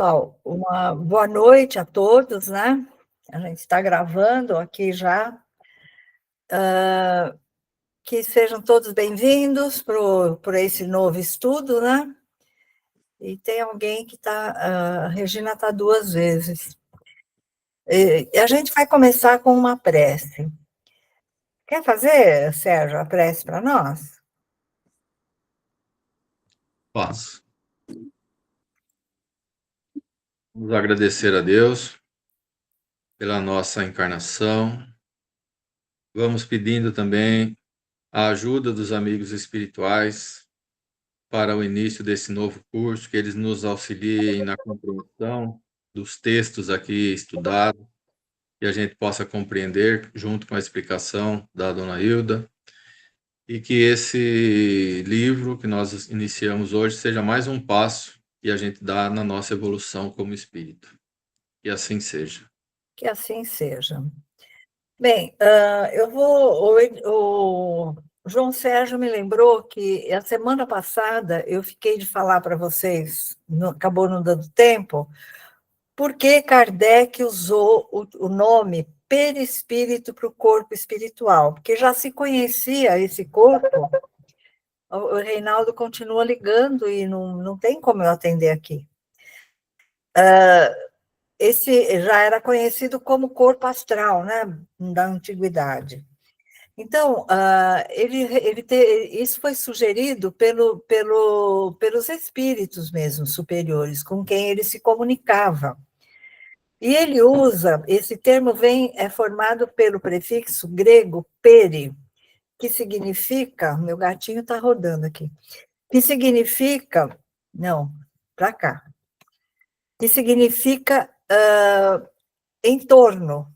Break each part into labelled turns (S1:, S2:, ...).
S1: Pessoal, uma boa noite a todos, né? A gente está gravando aqui já. Que sejam todos bem-vindos para esse novo estudo, né? E tem alguém que está... a Regina está 2 vezes. E a gente vai começar com uma prece. Quer fazer, Sérgio, a prece para nós?
S2: Faço. Vamos agradecer a Deus pela nossa encarnação. Vamos pedindo também a ajuda dos amigos espirituais para o início desse novo curso, que eles nos auxiliem na compreensão dos textos aqui estudados, que a gente possa compreender junto com a explicação da dona Hilda, e que esse livro que nós iniciamos hoje seja mais um passo que a gente dá na nossa evolução como espírito. Que assim seja.
S1: Que assim seja. Bem, eu vou... O João Sérgio me lembrou que a semana passada eu fiquei de falar para vocês, acabou não dando tempo, porque Kardec usou o nome perispírito para o corpo espiritual, porque já se conhecia esse corpo. O Reinaldo continua ligando e não tem como eu atender aqui. Esse já era conhecido como corpo astral, né, da antiguidade. Então, isso foi sugerido pelos espíritos mesmo superiores, com quem ele se comunicava. E ele usa, esse termo é formado pelo prefixo grego peri, que significa, meu gatinho está rodando aqui, que significa, não, para cá, que significa em torno.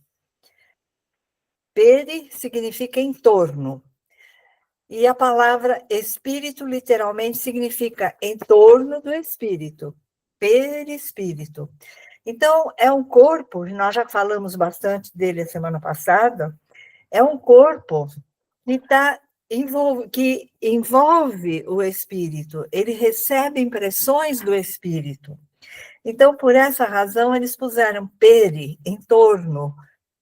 S1: Peri significa em torno. E a palavra espírito, literalmente, significa em torno do espírito, perispírito. Então, é um corpo, nós já falamos bastante dele a semana passada, é um corpo que envolve o espírito, ele recebe impressões do espírito. Então, por essa razão, eles puseram em torno,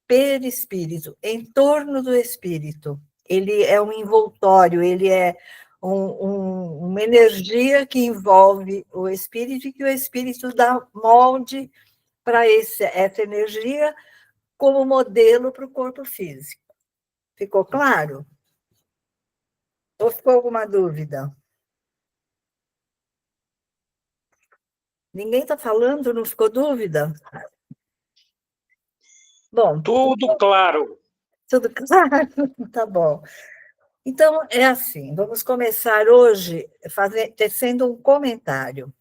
S1: perispírito, em torno do espírito. Ele é um envoltório, ele é uma energia que envolve o espírito e que o espírito dá molde para essa energia como modelo para o corpo físico. Ficou claro? Ou ficou alguma dúvida? Ninguém está falando, não ficou dúvida? Bom.
S3: Tudo claro.
S1: Tudo claro? Tá bom. Então, é assim, vamos começar hoje tecendo um comentário.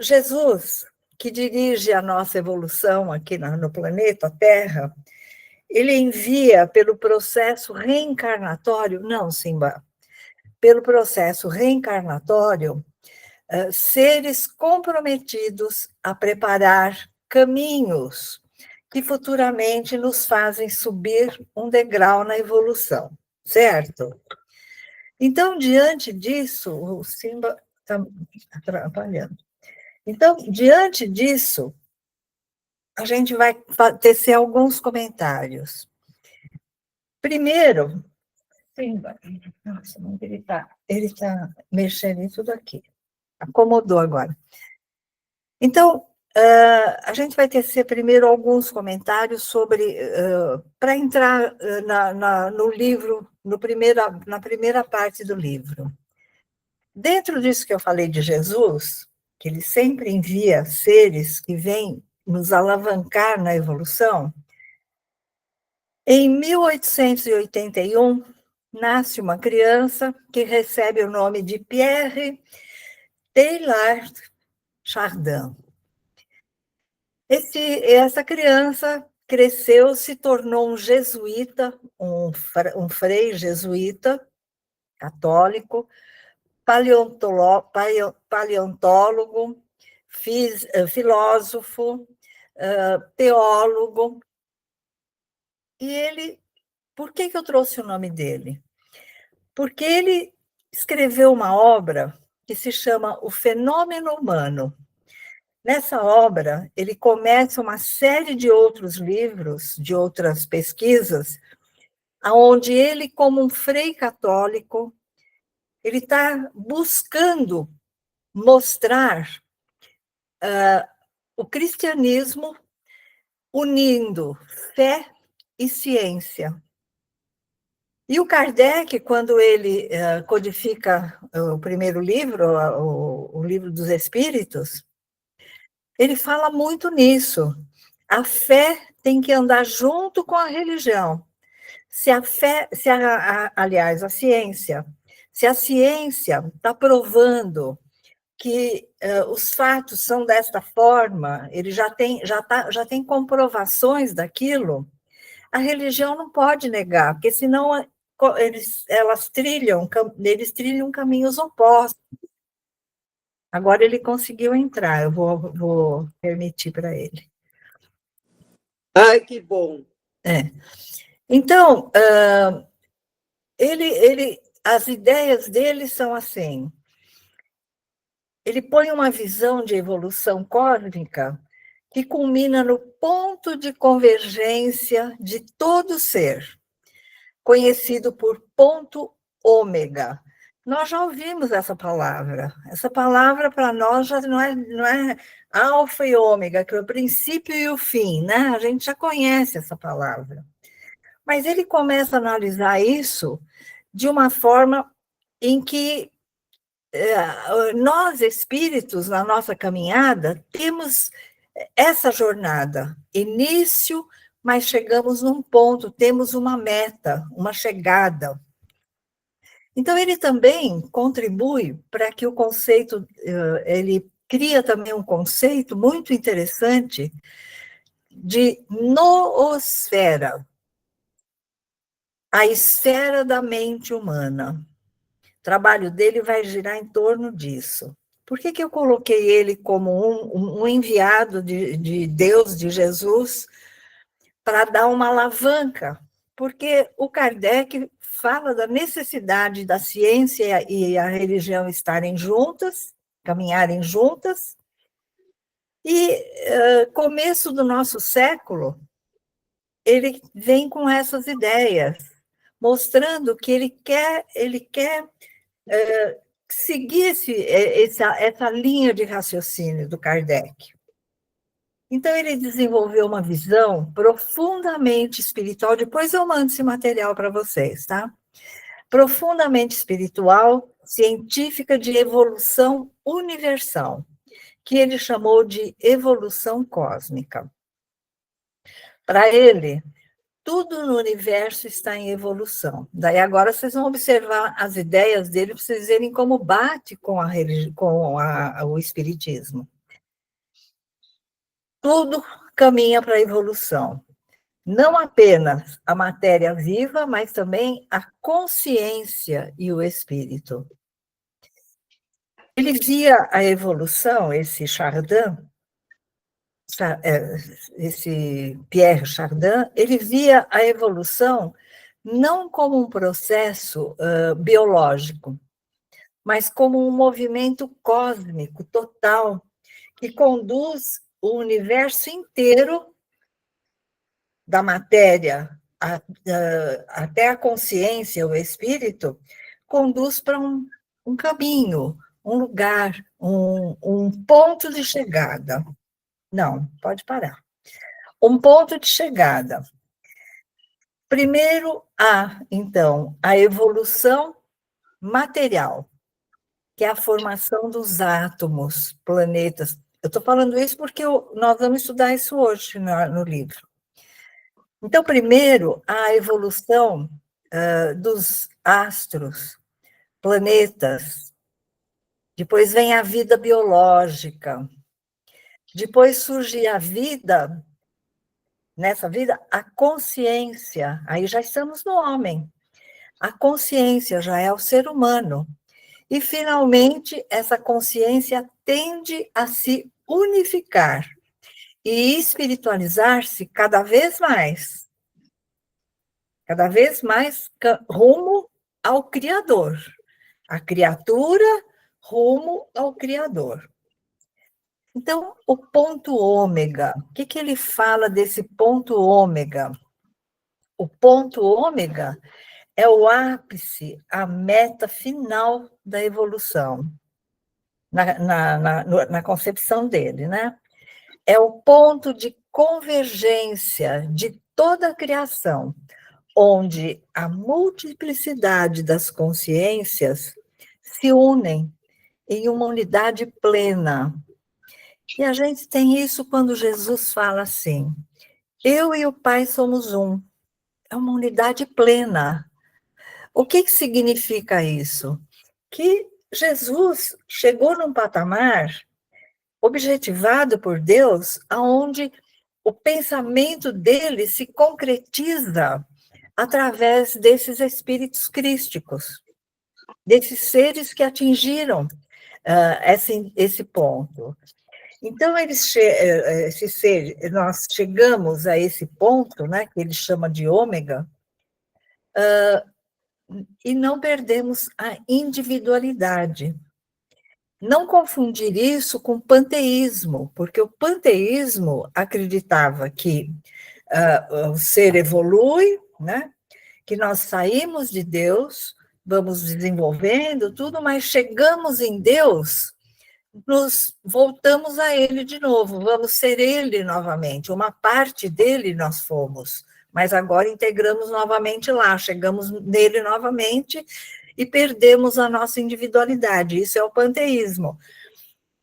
S1: Jesus, que dirige a nossa evolução aqui no planeta Terra, ele envia pelo processo reencarnatório, não, Simba, pelo processo reencarnatório, seres comprometidos a preparar caminhos que futuramente nos fazem subir um degrau na evolução, certo? Então, diante disso, o Simba está atrapalhando. Então, diante disso, a gente vai tecer alguns comentários. Primeiro, Simba, nossa, ele está mexendo em tudo aqui. Acomodou agora. Então, a gente vai tecer primeiro alguns comentários sobre, para entrar no livro, na primeira parte do livro. Dentro disso que eu falei de Jesus, que ele sempre envia seres que vêm nos alavancar na evolução, em 1881, nasce uma criança que recebe o nome de Pierre Teilhard Chardin. Essa criança cresceu, se tornou um jesuíta, um frei jesuíta, católico, paleontólogo, filósofo, teólogo. E ele, por que eu trouxe o nome dele? Porque ele escreveu uma obra que se chama O Fenômeno Humano. Nessa obra, ele começa uma série de outros livros, de outras pesquisas, onde ele, como um frei católico, ele está buscando mostrar o cristianismo unindo fé e ciência. E o Kardec, quando ele codifica o primeiro livro, o Livro dos Espíritos, ele fala muito nisso. A fé tem que andar junto com a religião. Se a fé, aliás, a ciência, se a ciência está provando que os fatos são desta forma, ele já tem comprovações daquilo, a religião não pode negar, porque senão eles trilham caminhos opostos. Agora ele conseguiu entrar, eu vou permitir para ele.
S3: Ai, que bom!
S1: Então, as ideias dele são assim, ele põe uma visão de evolução cósmica que culmina no ponto de convergência de todo ser, conhecido por ponto ômega. Nós já ouvimos essa palavra. Essa palavra, para nós, já não é alfa e ômega, que é o princípio e o fim, né? A gente já conhece essa palavra. Mas ele começa a analisar isso de uma forma em que nós, espíritos, na nossa caminhada, temos essa jornada, início, mas chegamos num ponto, temos uma meta, uma chegada. Então, ele também contribui para que o conceito, ele cria também um conceito muito interessante de noosfera, a esfera da mente humana. O trabalho dele vai girar em torno disso. Por que eu coloquei ele como um enviado de Deus, de Jesus, para dar uma alavanca? Porque o Kardec fala da necessidade da ciência e a religião estarem juntas, caminharem juntas, e começo do nosso século, ele vem com essas ideias, mostrando que ele quer seguir essa linha de raciocínio do Kardec. Então, ele desenvolveu uma visão profundamente espiritual, depois eu mando esse material para vocês, tá? Profundamente espiritual, científica de evolução universal, que ele chamou de evolução cósmica. Para ele, tudo no universo está em evolução. Daí agora vocês vão observar as ideias dele para vocês verem como bate com o espiritismo. Tudo caminha para a evolução. Não apenas a matéria viva, mas também a consciência e o espírito. Ele via a evolução, esse Pierre Chardin, ele via a evolução não como um processo biológico, mas como um movimento cósmico total que conduz o universo inteiro da matéria até a consciência, o espírito, conduz para um caminho, um lugar, um ponto de chegada. Não, pode parar. Um ponto de chegada. Primeiro então, a evolução material, que é a formação dos átomos, planetas. Eu estou falando isso porque nós vamos estudar isso hoje no livro. Então, primeiro, a evolução dos astros, planetas. Depois vem a vida biológica. Depois surge a vida, nessa vida, a consciência. Aí já estamos no homem. A consciência já é o ser humano. E, finalmente, essa consciência tende a se unificar e espiritualizar-se cada vez rumo ao Criador. A criatura rumo ao Criador. Então, o ponto ômega, o que ele fala desse ponto ômega? O ponto ômega é o ápice, a meta final da evolução, na concepção dele, né? É o ponto de convergência de toda a criação, onde a multiplicidade das consciências se unem em uma unidade plena. E a gente tem isso quando Jesus fala assim: eu e o Pai somos um. É uma unidade plena. O que significa isso? Que Jesus chegou num patamar objetivado por Deus, aonde o pensamento dele se concretiza através desses espíritos crísticos, desses seres que atingiram esse ponto. Então, nós chegamos a esse ponto, né, que ele chama de ômega, e não perdemos a individualidade. Não confundir isso com panteísmo, porque o panteísmo acreditava que o ser evolui, né, que nós saímos de Deus, vamos desenvolvendo tudo, mas chegamos em Deus, nos voltamos a Ele de novo, vamos ser Ele novamente, uma parte dele nós fomos, mas agora integramos novamente lá, chegamos nele novamente e perdemos a nossa individualidade, isso é o panteísmo.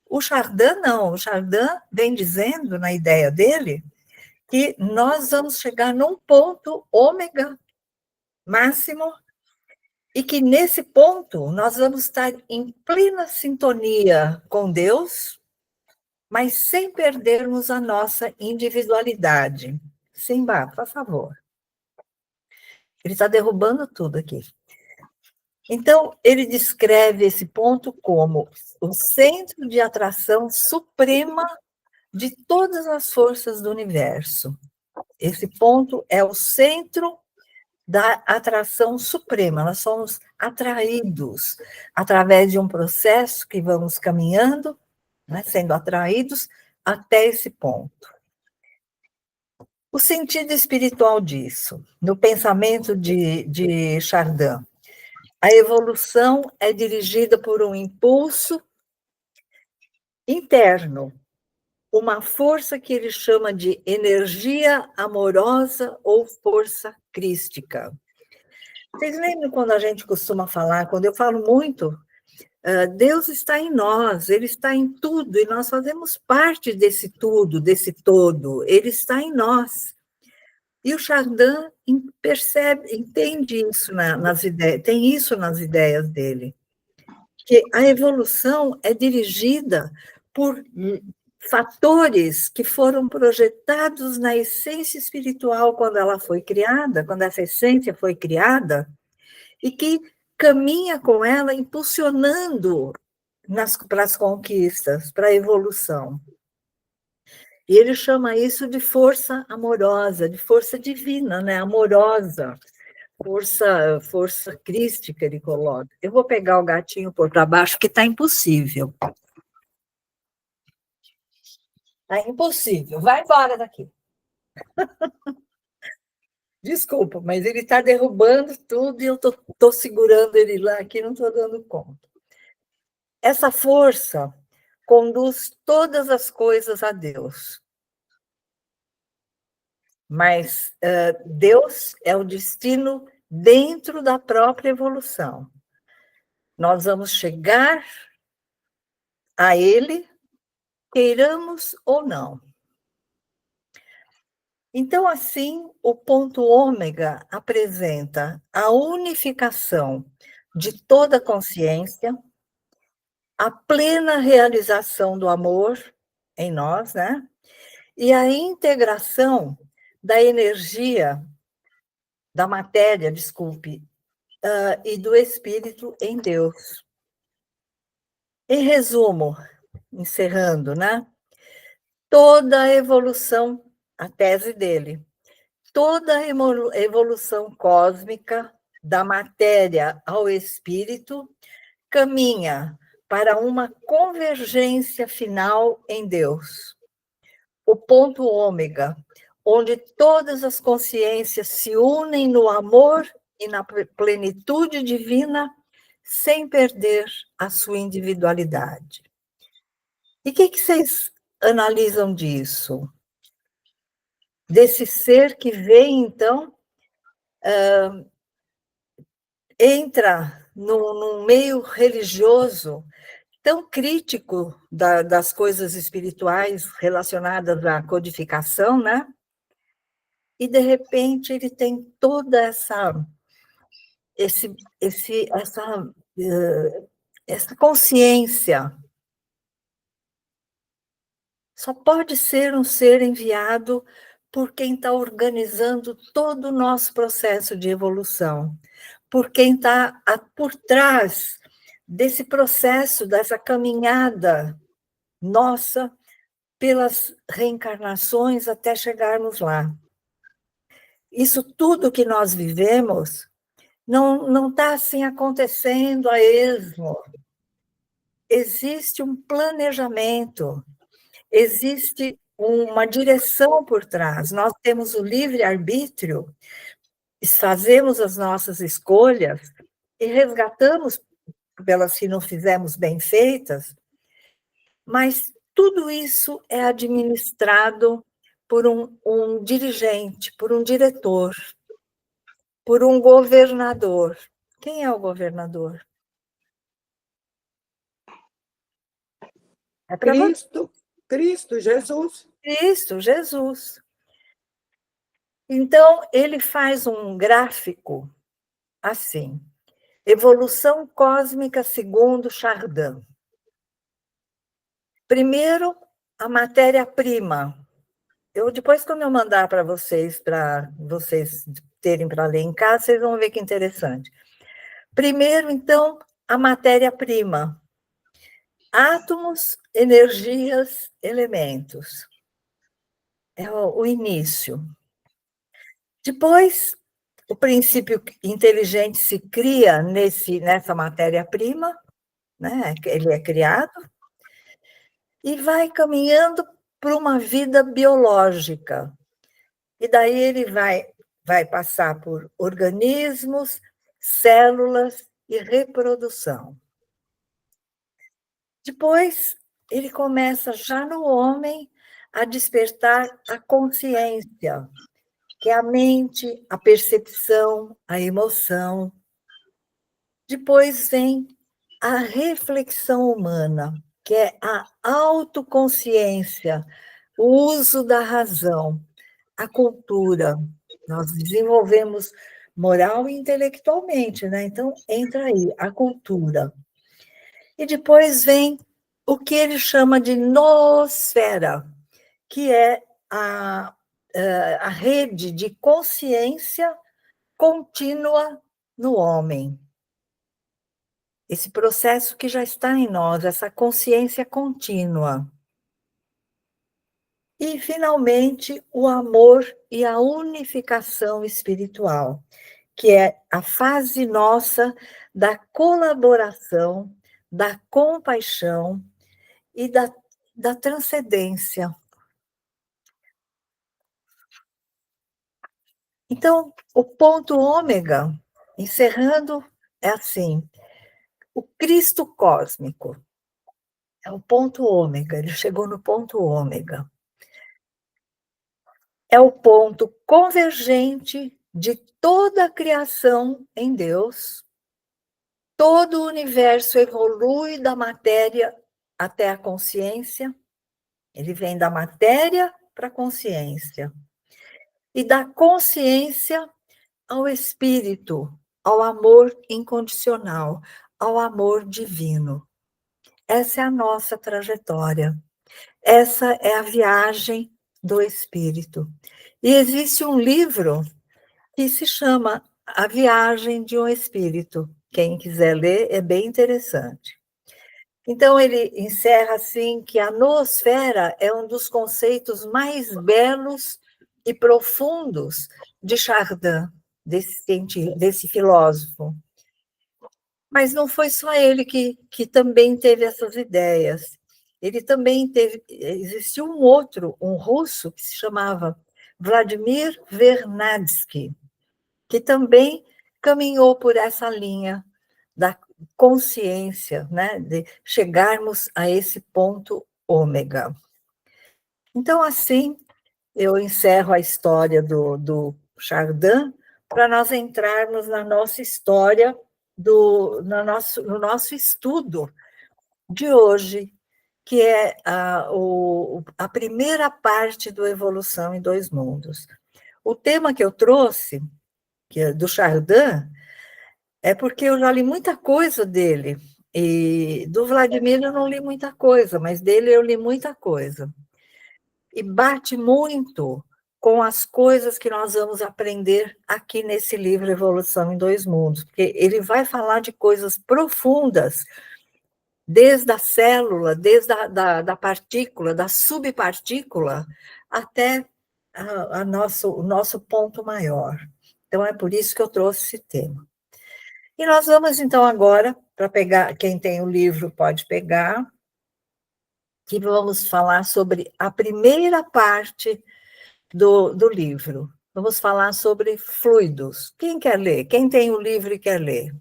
S1: O Chardin não, o Chardin vem dizendo, na ideia dele, que nós vamos chegar num ponto ômega máximo, e que nesse ponto nós vamos estar em plena sintonia com Deus, mas sem perdermos a nossa individualidade. Simba, por favor. Ele está derrubando tudo aqui. Então, ele descreve esse ponto como o centro de atração suprema de todas as forças do universo. Esse ponto é o centro da atração suprema. Nós somos atraídos através de um processo que vamos caminhando, né, sendo atraídos até esse ponto. O sentido espiritual disso, no pensamento de Chardin, a evolução é dirigida por um impulso interno, uma força que ele chama de energia amorosa ou força crística. Vocês lembram quando a gente costuma falar, quando eu falo muito, Deus está em nós, Ele está em tudo, e nós fazemos parte desse tudo, desse todo, Ele está em nós. E o Chardin entende isso nas ideias, tem isso nas ideias dele, que a evolução é dirigida por fatores que foram projetados na essência espiritual quando ela foi criada, quando essa essência foi criada, e que caminha com ela impulsionando para as conquistas, para a evolução. E ele chama isso de força amorosa, de força divina, né? Amorosa, força crística, ele coloca. Eu vou pegar o gatinho por para baixo, que está impossível. Está impossível. Vai embora daqui. Desculpa, mas ele está derrubando tudo e eu estou segurando ele lá aqui, não estou dando conta. Essa força conduz todas as coisas a Deus. Mas Deus é o destino dentro da própria evolução. Nós vamos chegar a Ele, queiramos ou não. Então, assim, o ponto ômega apresenta a unificação de toda a consciência, a plena realização do amor em nós, né? E a integração da energia, da matéria, desculpe, e do espírito em Deus. Em resumo, encerrando, né? Toda a evolução, a tese dele, toda a evolução cósmica da matéria ao espírito caminha para uma convergência final em Deus. O ponto ômega, onde todas as consciências se unem no amor e na plenitude divina, sem perder a sua individualidade. E o que vocês analisam disso? Desse ser que vem, então, entra num meio religioso tão crítico das coisas espirituais relacionadas à codificação, né? E, de repente, ele tem toda essa consciência. Só pode ser um ser enviado por quem está organizando todo o nosso processo de evolução, por quem está por trás desse processo, dessa caminhada nossa pelas reencarnações até chegarmos lá. Isso tudo que nós vivemos não está assim acontecendo a esmo. Existe um planejamento, existe uma direção por trás. Nós temos o livre-arbítrio, fazemos as nossas escolhas e resgatamos pelas que não fizemos bem feitas, mas tudo isso é administrado por um dirigente, por um diretor, por um governador. Quem é o governador? É
S3: Cristo, Jesus.
S1: Cristo, Jesus. Então, ele faz um gráfico assim: evolução cósmica segundo Chardin. Primeiro, a matéria-prima. Depois, quando eu mandar para vocês terem para ler em casa, vocês vão ver que interessante. Primeiro, então, a matéria-prima. Átomos, energias, elementos. É o início. Depois, o princípio inteligente se cria nessa matéria-prima, né? Ele é criado, e vai caminhando para uma vida biológica. E daí ele vai passar por organismos, células e reprodução. Depois, ele começa já no homem a despertar a consciência, que é a mente, a percepção, a emoção. Depois vem a reflexão humana, que é a autoconsciência, o uso da razão, a cultura. Nós desenvolvemos moral e intelectualmente, né? Então, entra aí a cultura. E depois vem o que ele chama de noosfera, que é a rede de consciência contínua no homem. Esse processo que já está em nós, essa consciência contínua. E, finalmente, o amor e a unificação espiritual, que é a fase nossa da colaboração, da compaixão e da transcendência. Então, o ponto ômega, encerrando, é assim: o Cristo cósmico é o ponto ômega, ele chegou no ponto ômega. É o ponto convergente de toda a criação em Deus. Todo o universo evolui da matéria até a consciência. Ele vem da matéria para a consciência. E da consciência ao espírito, ao amor incondicional, ao amor divino. Essa é a nossa trajetória. Essa é a viagem do espírito. E existe um livro que se chama A Viagem de um Espírito. Quem quiser ler, é bem interessante. Então, ele encerra assim que a noosfera é um dos conceitos mais belos e profundos de Chardin, desse filósofo. Mas não foi só ele que também teve essas ideias. Ele também teve. Existiu um outro, um russo, que se chamava Vladimir Vernadsky, que também caminhou por essa linha da consciência, né, de chegarmos a esse ponto ômega. Então, assim, eu encerro a história do Chardin para nós entrarmos na nossa história, no nosso estudo de hoje, que é a primeira parte do Evolução em Dois Mundos. O tema que eu trouxe, que é do Chardin, é porque eu já li muita coisa dele, e do Vladimir eu não li muita coisa, mas dele eu li muita coisa. E bate muito com as coisas que nós vamos aprender aqui nesse livro Evolução em Dois Mundos, porque ele vai falar de coisas profundas, desde a célula, desde da partícula, da subpartícula, até o nosso ponto maior. Então, é por isso que eu trouxe esse tema. E nós vamos, então, agora, para pegar, quem tem o livro pode pegar, que vamos falar sobre a primeira parte do livro. Vamos falar sobre fluidos. Quem quer ler? Quem tem o livro e quer ler?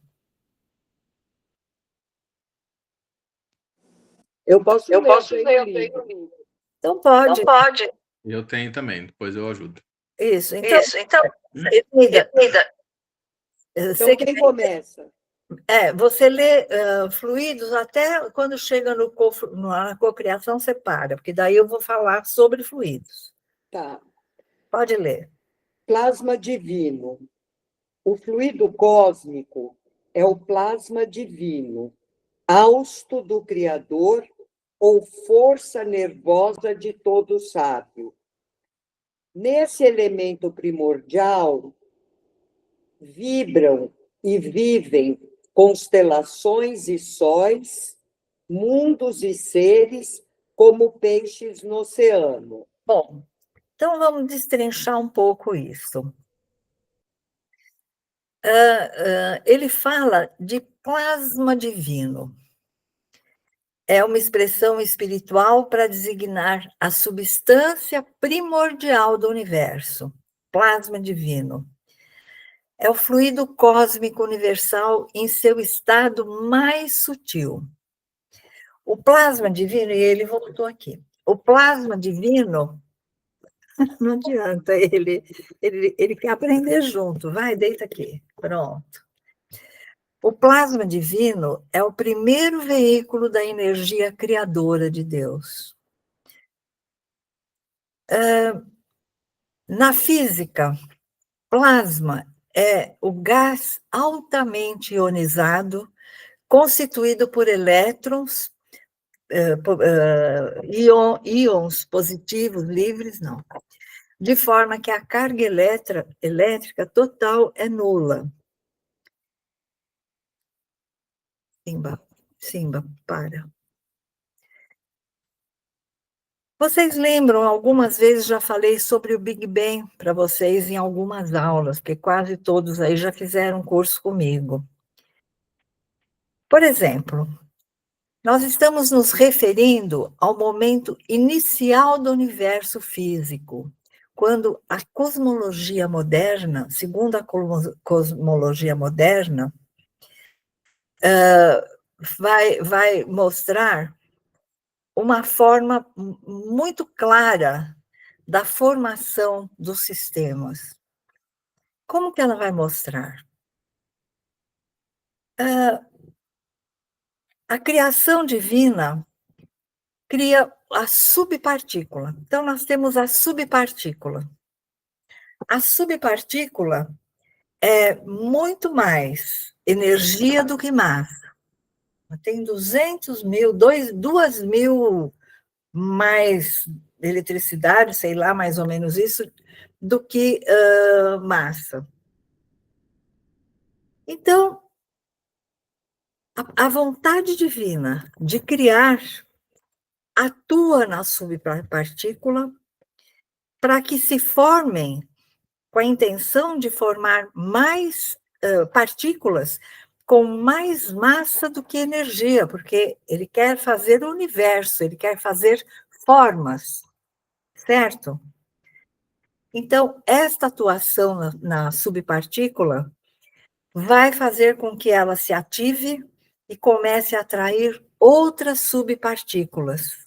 S3: Eu posso ler,
S4: eu tenho o livro.
S1: Então, pode.
S4: Então pode.
S2: Eu tenho também, depois eu ajudo.
S1: Isso. Então,
S4: Emida,
S3: Então, quem começa?
S1: Você lê fluidos até quando chega na cocriação, você para, porque daí eu vou falar sobre fluidos.
S3: Tá.
S1: Pode ler.
S3: Plasma divino. O fluido cósmico é o plasma divino, hausto do Criador ou força nervosa de todo sábio. Nesse elemento primordial, vibram e vivem constelações e sóis, mundos e seres, como peixes no oceano.
S1: Bom, então vamos destrinchar um pouco isso. Ele fala de plasma divino. É uma expressão espiritual para designar a substância primordial do universo, plasma divino. É o fluido cósmico universal em seu estado mais sutil. O plasma divino, e ele voltou aqui, o plasma divino, não adianta, ele quer aprender junto, vai, deita aqui, pronto. O plasma divino é o primeiro veículo da energia criadora de Deus. Na física, plasma é o gás altamente ionizado, constituído por elétrons, íons positivos, livres, não, de forma que a carga elétrica total é nula. Simba, para. Vocês lembram, algumas vezes já falei sobre o Big Bang para vocês em algumas aulas, porque quase todos aí já fizeram curso comigo. Por exemplo, nós estamos nos referindo ao momento inicial do universo físico, quando a cosmologia moderna, segundo a cosmologia moderna, vai mostrar uma forma muito clara da formação dos sistemas. Como que ela vai mostrar? A criação divina cria a subpartícula. Então, nós temos a subpartícula. A subpartícula é muito mais energia do que massa. Tem 200.000, 2.000 mais eletricidade, sei lá, mais ou menos isso, do que massa. Então, a vontade divina de criar atua na subpartícula para que se formem, com a intenção de formar mais partículas com mais massa do que energia, porque ele quer fazer o universo, ele quer fazer formas, certo? Então, esta atuação na subpartícula vai fazer com que ela se ative e comece a atrair outras subpartículas.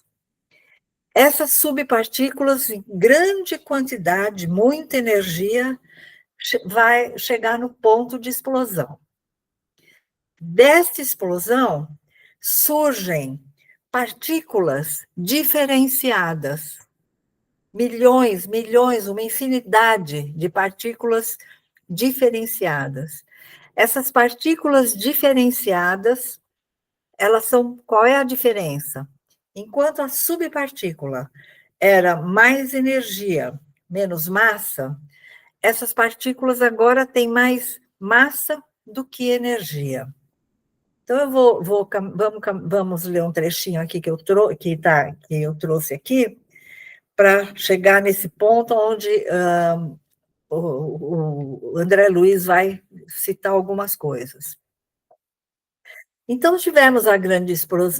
S1: Essas subpartículas, em grande quantidade, muita energia, vai chegar no ponto de explosão. Desta explosão, surgem partículas diferenciadas. Milhões, uma infinidade de partículas diferenciadas. Essas partículas diferenciadas, elas são, qual é a diferença? Enquanto a subpartícula era mais energia, menos massa, essas partículas agora têm mais massa do que energia. Então, vamos ler um trechinho aqui que eu trouxe aqui, para chegar nesse ponto onde o André Luiz vai citar algumas coisas. Então, tivemos a grande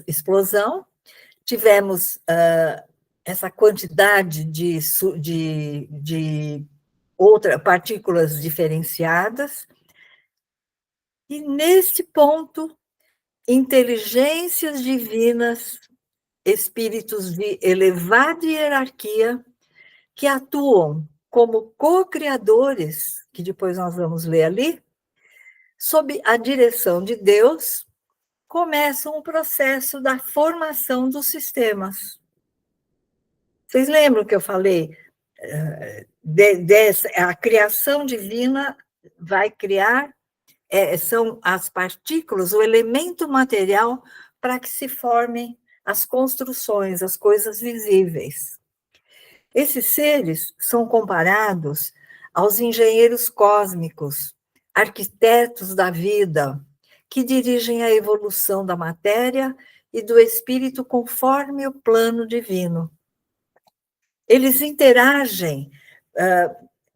S1: explosão, tivemos essa quantidade de outras partículas diferenciadas, e nesse ponto, inteligências divinas, espíritos de elevada hierarquia, que atuam como co-criadores, que depois nós vamos ler ali, sob a direção de Deus, começam o processo da formação dos sistemas. Vocês lembram que eu falei? A criação divina vai criar, são as partículas, o elemento material para que se formem as construções, as coisas visíveis. Esses seres são comparados aos engenheiros cósmicos, arquitetos da vida, que dirigem a evolução da matéria e do espírito conforme o plano divino. Eles interagem.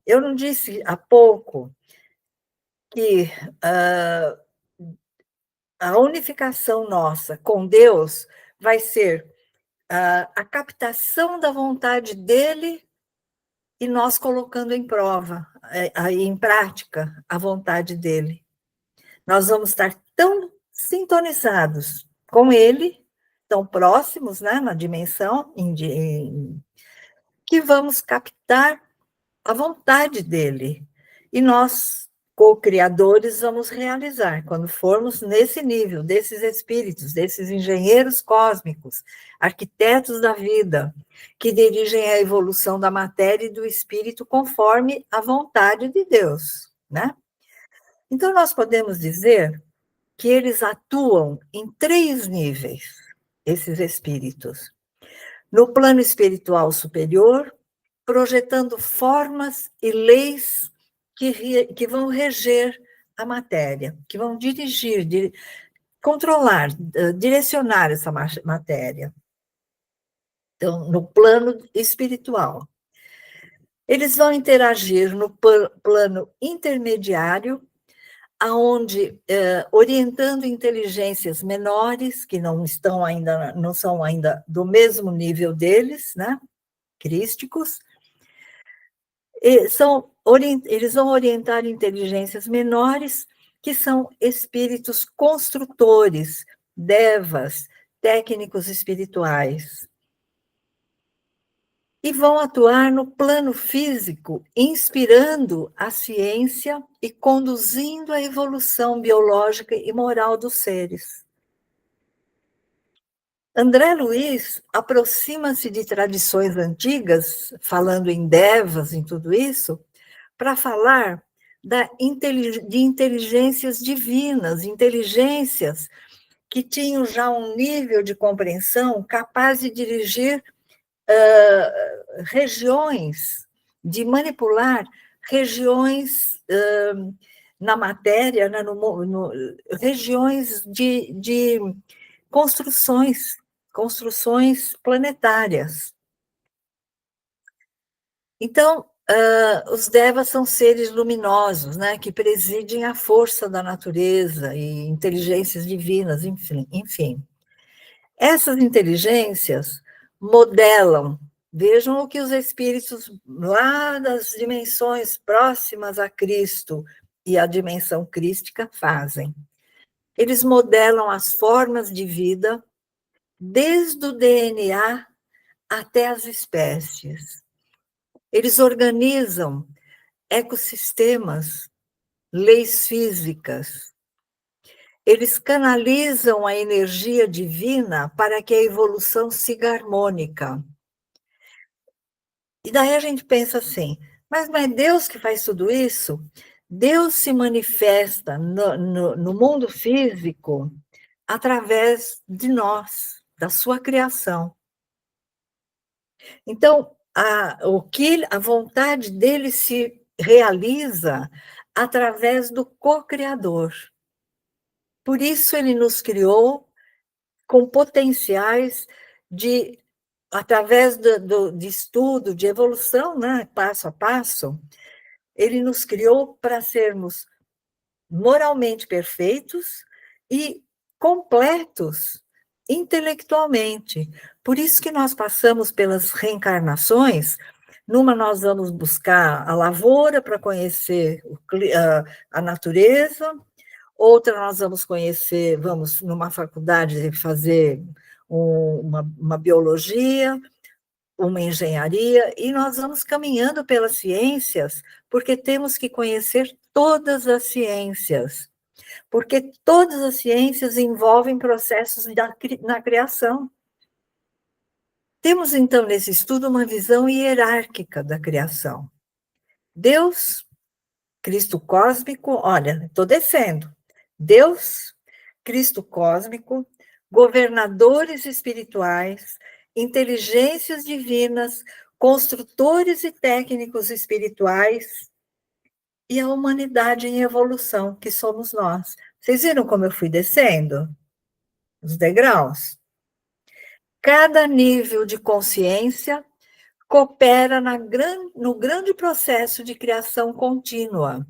S1: Eu não disse há pouco que a unificação nossa com Deus vai ser a captação da vontade dele e nós colocando em prova, em prática, a vontade dele. Nós vamos estar tão sintonizados com ele, tão próximos, né, na dimensão, que vamos captar a vontade dele. E nós, co-criadores, vamos realizar, quando formos nesse nível, desses espíritos, desses engenheiros cósmicos, arquitetos da vida, que dirigem a evolução da matéria e do espírito conforme a vontade de Deus, né? Então, nós podemos dizer que eles atuam em 3 níveis, esses espíritos. No plano espiritual superior, projetando formas e leis que vão reger a matéria, que vão dirigir, controlar, direcionar essa matéria. Então, no plano espiritual. Eles vão interagir no plano intermediário, aonde orientando inteligências menores, que não são ainda do mesmo nível deles, né, crísticos, eles vão orientar inteligências menores, que são espíritos construtores, devas, técnicos espirituais. E vão atuar no plano físico, inspirando a ciência e conduzindo a evolução biológica e moral dos seres. André Luiz aproxima-se de tradições antigas, falando em devas, em tudo isso, para falar de inteligências divinas, inteligências que tinham já um nível de compreensão capaz de dirigir regiões, de manipular regiões na matéria, né, regiões de construções planetárias. Então, Os devas são seres luminosos, né, que presidem a força da natureza e inteligências divinas, enfim. Essas inteligências modelam, vejam o que os espíritos lá das dimensões próximas a Cristo e a dimensão crística fazem. Eles modelam as formas de vida, desde o DNA até as espécies. Eles organizam ecossistemas, leis físicas. Eles canalizam a energia divina para que a evolução siga harmônica. E daí a gente pensa assim, mas não é Deus que faz tudo isso? Deus se manifesta no mundo físico através de nós, da sua criação. Então, a vontade dele se realiza através do co-criador. Por isso ele nos criou com potenciais de, através de estudo, de evolução, né, passo a passo, ele nos criou para sermos moralmente perfeitos e completos intelectualmente. Por isso que nós passamos pelas reencarnações. Numa nós vamos buscar a lavoura para conhecer a natureza, outra nós vamos conhecer, vamos numa faculdade fazer uma biologia, uma engenharia, e nós vamos caminhando pelas ciências, porque temos que conhecer todas as ciências, porque todas as ciências envolvem processos na criação. Temos, então, nesse estudo, uma visão hierárquica da criação. Deus, Cristo cósmico, olha, estou descendo. Deus, Cristo cósmico, governadores espirituais, inteligências divinas, construtores e técnicos espirituais, e a humanidade em evolução, que somos nós. Vocês viram como eu fui descendo? Os degraus? Cada nível de consciência coopera no grande processo de criação contínua,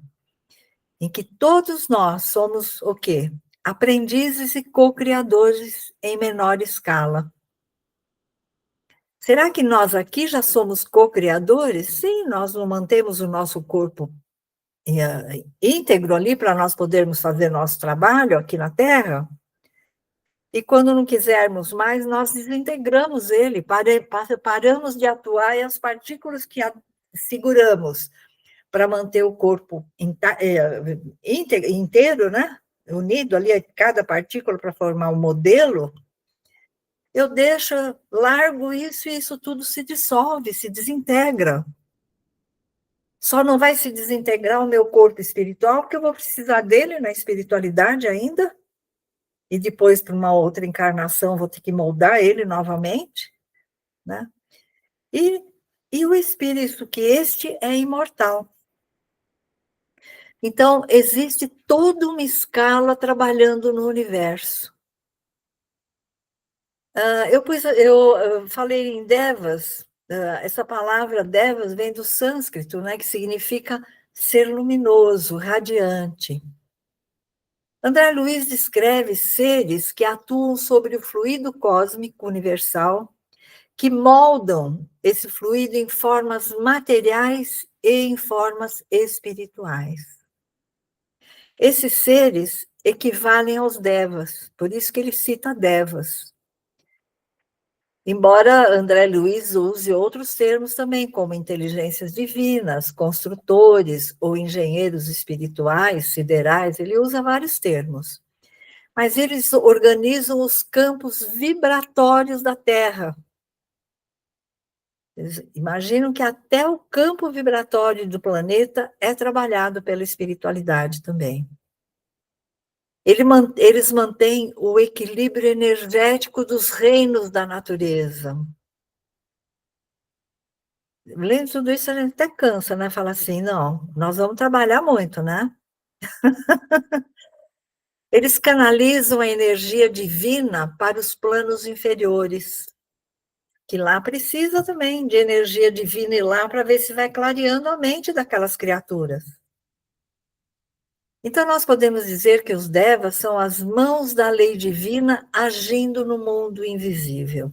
S1: em que todos nós somos o quê? Aprendizes e co-criadores em menor escala. Será que nós aqui já somos co-criadores? Sim, nós não mantemos o nosso corpo íntegro ali para nós podermos fazer nosso trabalho aqui na Terra? E quando não quisermos mais, nós desintegramos ele, paramos de atuar e as partículas que seguramos para manter o corpo inteiro, né? Unido ali, cada partícula para formar um modelo, eu deixo, largo isso e isso tudo se dissolve, se desintegra. Só não vai se desintegrar o meu corpo espiritual, porque eu vou precisar dele na espiritualidade ainda, e depois, para uma outra encarnação, vou ter que moldar ele novamente, né? E o espírito, que este é imortal. Então, existe toda uma escala trabalhando no universo. Eu falei em devas, essa palavra devas vem do sânscrito, né, que significa ser luminoso, radiante. André Luiz descreve seres que atuam sobre o fluido cósmico universal, que moldam esse fluido em formas materiais e em formas espirituais. Esses seres equivalem aos devas, por isso que ele cita devas. Embora André Luiz use outros termos também, como inteligências divinas, construtores ou engenheiros espirituais, siderais, ele usa vários termos. Mas eles organizam os campos vibratórios da Terra. Eles imaginam que até o campo vibratório do planeta é trabalhado pela espiritualidade também. Eles mantêm o equilíbrio energético dos reinos da natureza. Lendo tudo isso, a gente até cansa, né? Fala assim, não, nós vamos trabalhar muito, né? Eles canalizam a energia divina para os planos inferiores. que lá precisa também de energia divina ir lá para ver se vai clareando a mente daquelas criaturas. Então, nós podemos dizer que os devas são as mãos da lei divina agindo no mundo invisível.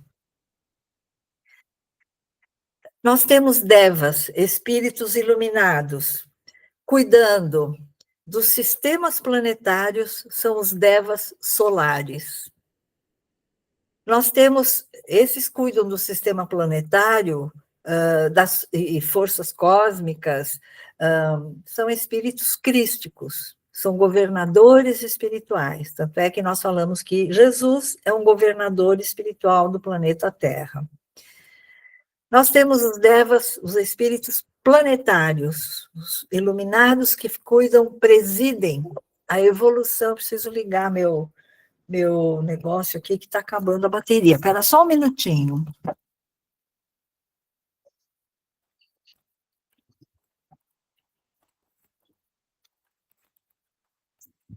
S1: Nós temos devas, espíritos iluminados, cuidando dos sistemas planetários, são os devas solares. Nós temos, esses cuidam do sistema planetário, e forças cósmicas, são espíritos crísticos, são governadores espirituais. Tanto é que nós falamos que Jesus é um governador espiritual do planeta Terra. Nós temos os devas, os espíritos planetários, os iluminados que cuidam, presidem a evolução. Preciso ligar meu negócio aqui que está acabando a bateria. Espera só um minutinho.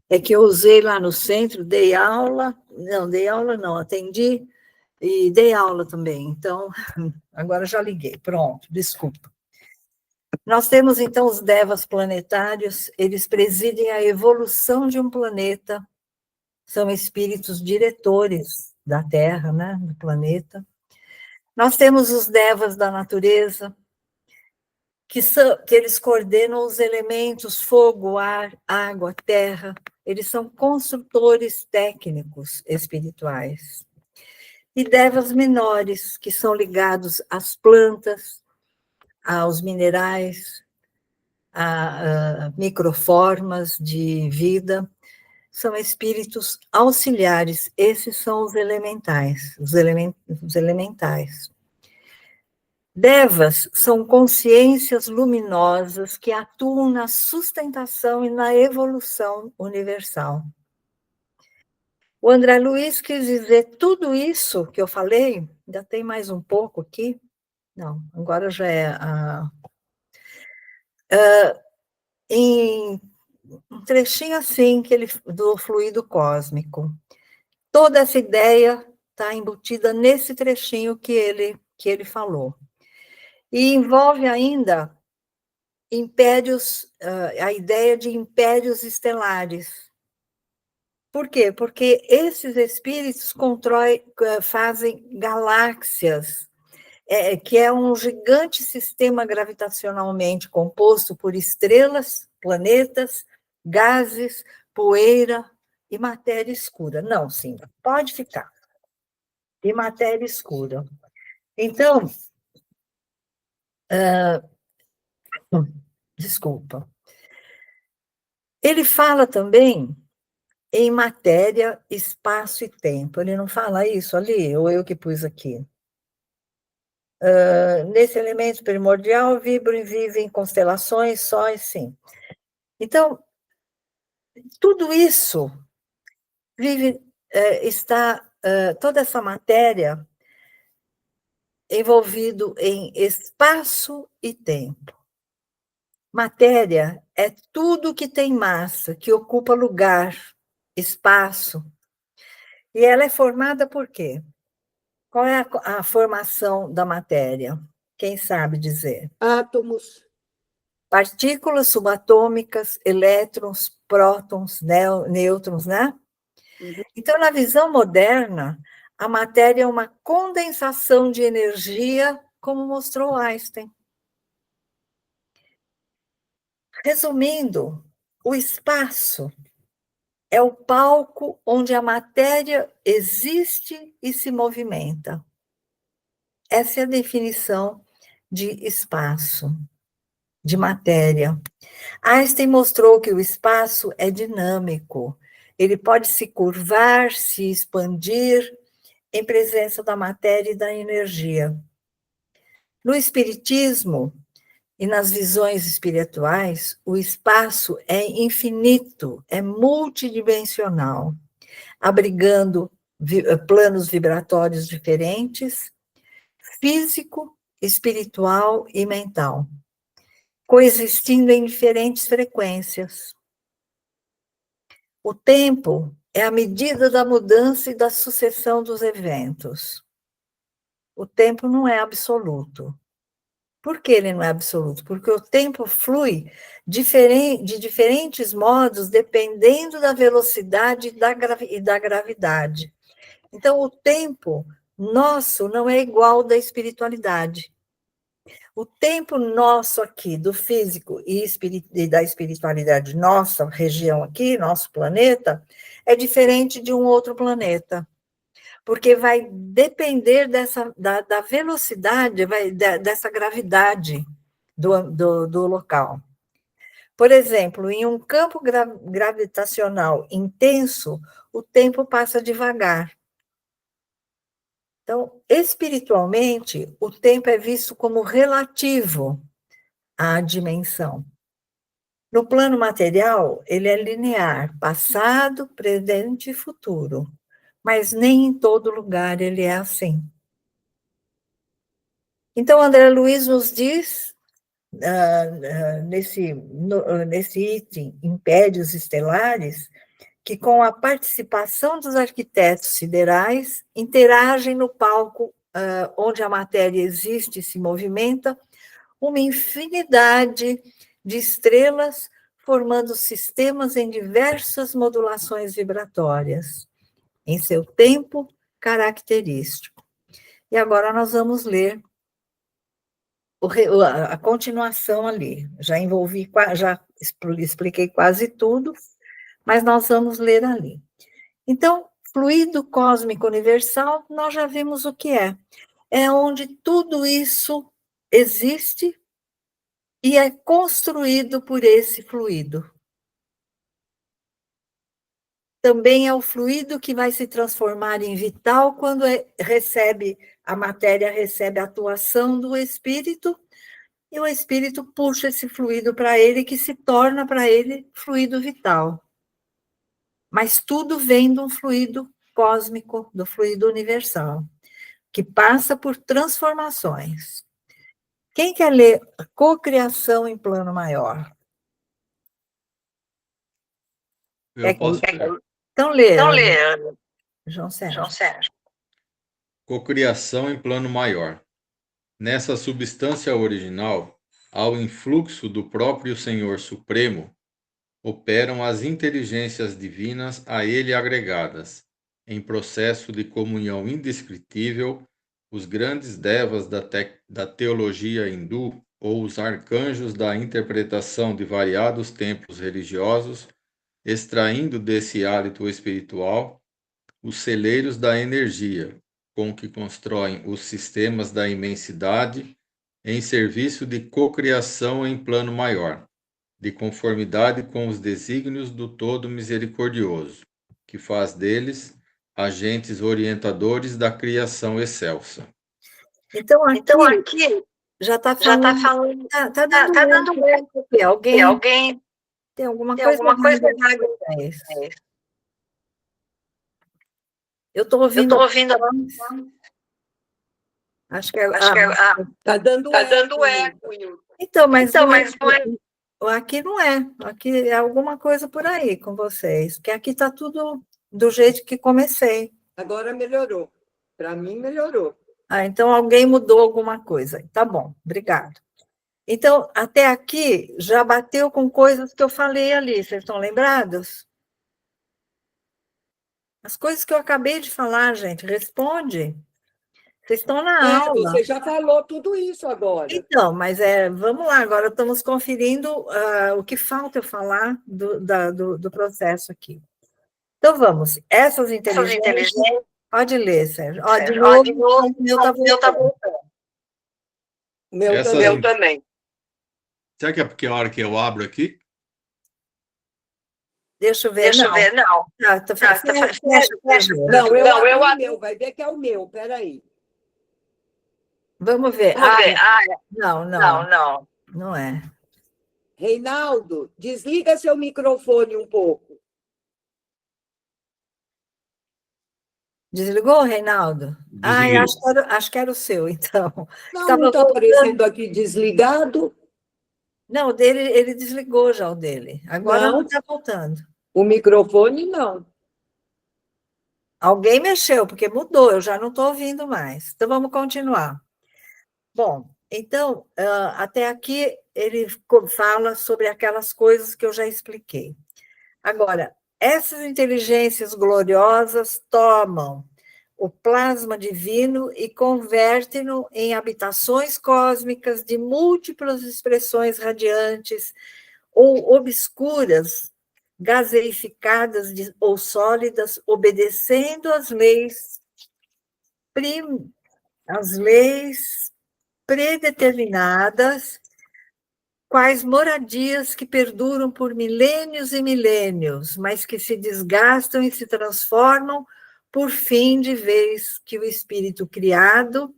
S1: É que eu usei lá no centro, dei aula não, atendi e dei aula também. Então, agora já liguei. Pronto, desculpa. Nós temos, então, os devas planetários, eles presidem a evolução de um planeta, são espíritos diretores da Terra, né, do planeta. Nós temos os devas da natureza, que eles coordenam os elementos fogo, ar, água, terra. Eles são construtores técnicos espirituais. E devas menores, que são ligados às plantas, aos minerais, a microformas de vida, são espíritos auxiliares, esses são os elementais, os elementais. Devas são consciências luminosas que atuam na sustentação e na evolução universal. O André Luiz quis dizer tudo isso que eu falei, ainda tem mais um pouco aqui, não, agora já é em um trechinho assim do fluido cósmico. Toda essa ideia está embutida nesse trechinho que ele falou. E envolve ainda impérios, a ideia de impérios estelares. Por quê? Porque esses espíritos fazem galáxias, que é um gigante sistema gravitacionalmente composto por estrelas, planetas, gases, poeira e matéria escura. Não, sim, pode ficar. E matéria escura. Então, desculpa. Ele fala também em matéria, espaço e tempo. Ele não fala isso ali, ou eu que pus aqui. Nesse elemento primordial, vibram e vivem constelações, sóis, sim. Então, tudo isso toda essa matéria envolvido em espaço e tempo. Matéria é tudo que tem massa, que ocupa lugar, espaço. E ela é formada por quê? Qual é a formação da matéria? Quem sabe dizer?
S3: Átomos.
S1: Partículas subatômicas, elétrons, prótons, nêutrons, né?
S3: Uhum.
S1: Então, na visão moderna, a matéria é uma condensação de energia, como mostrou Einstein. Resumindo, o espaço é o palco onde a matéria existe e se movimenta. Essa é a definição de espaço, de matéria. Einstein mostrou que o espaço é dinâmico. Ele pode se curvar, se expandir em presença da matéria e da energia. No espiritismo e nas visões espirituais, o espaço é infinito, é multidimensional, abrigando planos vibratórios diferentes, físico, espiritual e mental, coexistindo em diferentes frequências. O tempo é a medida da mudança e da sucessão dos eventos. o tempo não é absoluto. Por que ele não é absoluto? Porque o tempo flui de diferentes modos, dependendo da velocidade e da gravidade. Então, o tempo nosso não é igual ao da espiritualidade. O tempo nosso aqui, do físico e da espiritualidade, nossa região aqui, nosso planeta, é diferente de um outro planeta. Porque vai depender da velocidade, dessa gravidade do local. Por exemplo, em um campo gravitacional intenso, o tempo passa devagar. Então, espiritualmente, o tempo é visto como relativo à dimensão. No plano material, ele é linear, passado, presente e futuro. Mas nem em todo lugar ele é assim. Então, André Luiz nos diz, nesse item, Impérios Estelares, que com a participação dos arquitetos siderais, interagem no palco onde a matéria existe e se movimenta, uma infinidade de estrelas formando sistemas em diversas modulações vibratórias, em seu tempo característico. E agora nós vamos ler a continuação ali. Já expliquei quase tudo, mas nós vamos ler ali. Então, fluido cósmico universal, nós já vimos o que é. É onde tudo isso existe e é construído por esse fluido. Também é o fluido que vai se transformar em vital quando a matéria recebe a atuação do espírito, e o espírito puxa esse fluido para ele, que se torna para ele fluido vital. Mas tudo vem de um fluido cósmico, do fluido universal, que passa por transformações. Quem quer ler a cocriação em plano maior?
S2: Eu posso ler.
S1: Então lê,
S4: João
S1: Sérgio.
S2: Cocriação em plano maior. Nessa substância original, ao influxo do próprio Senhor Supremo, operam as inteligências divinas a ele agregadas, em processo de comunhão indescritível, os grandes devas da teologia hindu ou os arcanjos da interpretação de variados templos religiosos, extraindo desse hálito espiritual os celeiros da energia, com que constroem os sistemas da imensidade em serviço de cocriação em plano maior, de conformidade com os desígnios do Todo Misericordioso, que faz deles agentes orientadores da criação excelsa.
S1: Então, aqui já está falando. Está dando eco. Alguém tem alguma coisa errada com isso. Eu estou ouvindo. Acho que
S3: Está dando eco.
S1: Então, mas aqui não é. Aqui é alguma coisa por aí com vocês. Porque aqui está tudo do jeito que comecei.
S3: Agora melhorou. Para mim, melhorou.
S1: Então alguém mudou alguma coisa. Tá bom, obrigado. Então, até aqui já bateu com coisas que eu falei ali. Vocês estão lembrados? As coisas que eu acabei de falar, gente, responde. Vocês estão na aula.
S3: Você já falou tudo isso agora.
S1: Então, mas vamos lá, agora estamos conferindo o que falta eu falar do processo aqui. Então, vamos. Essas inteligências... Pode ler, Sérgio. De novo, o meu está voltando.
S3: O meu também.
S2: Será que é porque a hora que eu abro aqui?
S1: Deixa eu ver, não.
S3: Fecha. Não, eu abro o meu. Vai ver que é o meu. Peraí.
S1: Vamos ver. Não. Não é.
S3: Reinaldo, desliga seu microfone um pouco.
S1: Desligou, Reinaldo? Acho que era o seu, então.
S3: Não está aparecendo aqui desligado.
S1: Não, o dele, ele desligou já o dele. Agora não está voltando.
S3: O microfone, não.
S1: Alguém mexeu, porque mudou, eu já não estou ouvindo mais. Então, vamos continuar. Bom, então, até aqui ele fala sobre aquelas coisas que eu já expliquei. Agora, essas inteligências gloriosas tomam o plasma divino e convertem-no em habitações cósmicas de múltiplas expressões radiantes ou obscuras, gaseificadas ou sólidas, obedecendo às leis predeterminadas, quais moradias que perduram por milênios e milênios, mas que se desgastam e se transformam por fim de vez que o espírito criado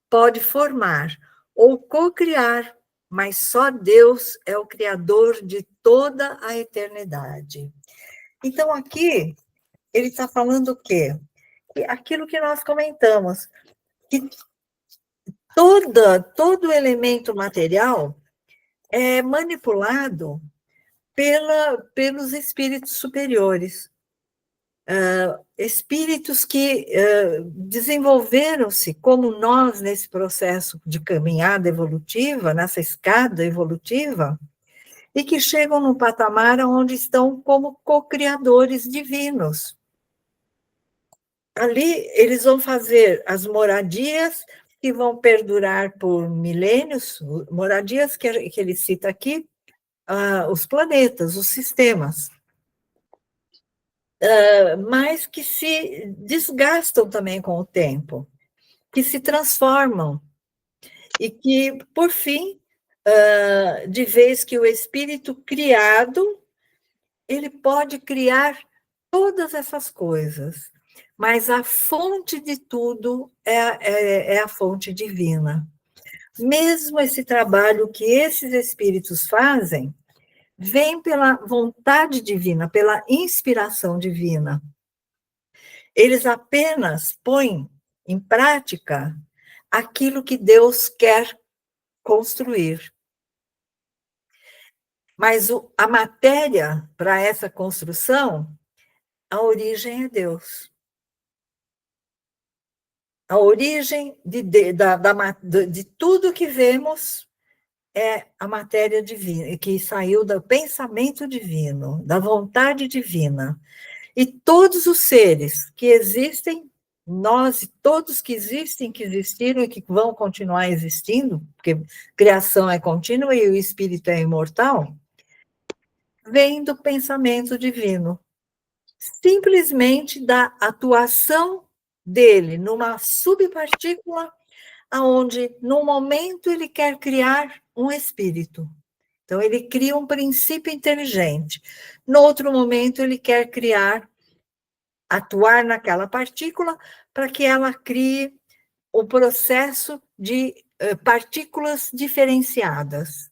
S1: pode formar ou co-criar, mas só Deus é o criador de toda a eternidade. Então, aqui, ele está falando o quê? Aquilo que nós comentamos, que todo elemento material é manipulado pelos espíritos superiores. Espíritos que desenvolveram-se como nós nesse processo de caminhada evolutiva, nessa escada evolutiva, e que chegam num patamar onde estão como co-criadores divinos. Ali eles vão fazer as moradias que vão perdurar por milênios, moradias que ele cita aqui, os planetas, os sistemas, mas que se desgastam também com o tempo, que se transformam, e que, por fim, de vez que o espírito criado, ele pode criar todas essas coisas, mas a fonte de tudo é a fonte divina. Mesmo esse trabalho que esses espíritos fazem, vem pela vontade divina, pela inspiração divina. Eles apenas põem em prática aquilo que Deus quer construir. Mas a matéria para essa construção, a origem é Deus. A origem de tudo que vemos é a matéria divina, que saiu do pensamento divino, da vontade divina. E todos os seres que existem, nós e todos que existem, que existiram e que vão continuar existindo, porque criação é contínua e o espírito é imortal, vem do pensamento divino. Simplesmente da atuação dele numa subpartícula, onde, num momento, ele quer criar um espírito. Então, ele cria um princípio inteligente. No outro momento, ele quer atuar naquela partícula para que ela crie o processo de partículas diferenciadas,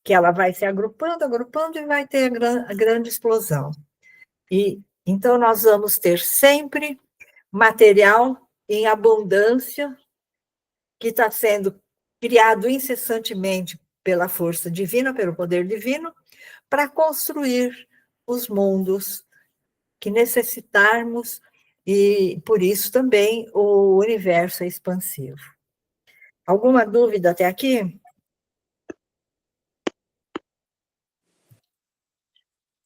S1: que ela vai se agrupando e vai ter a grande explosão. E então nós vamos ter sempre material em abundância que está sendo criado incessantemente pela força divina, pelo poder divino, para construir os mundos que necessitarmos, e por isso também o universo é expansivo. Alguma dúvida até aqui?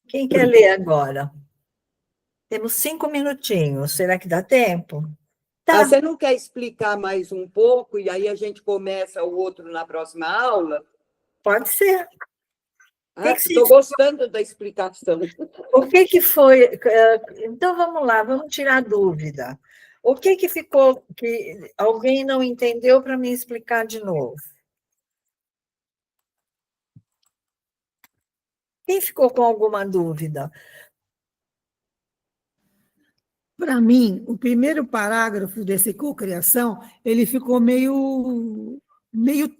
S1: Quem quer ler agora? Temos 5 minutinhos, será que dá tempo? Tá.
S3: Você não quer explicar mais um pouco e aí a gente começa o outro na próxima aula?
S1: Pode ser.
S3: Estou gostando da explicação.
S1: O que foi? Então, vamos lá, vamos tirar a dúvida. O que ficou que alguém não entendeu para me explicar de novo? Quem ficou com alguma dúvida?
S5: Para mim, o primeiro parágrafo desse cocriação, ele ficou meio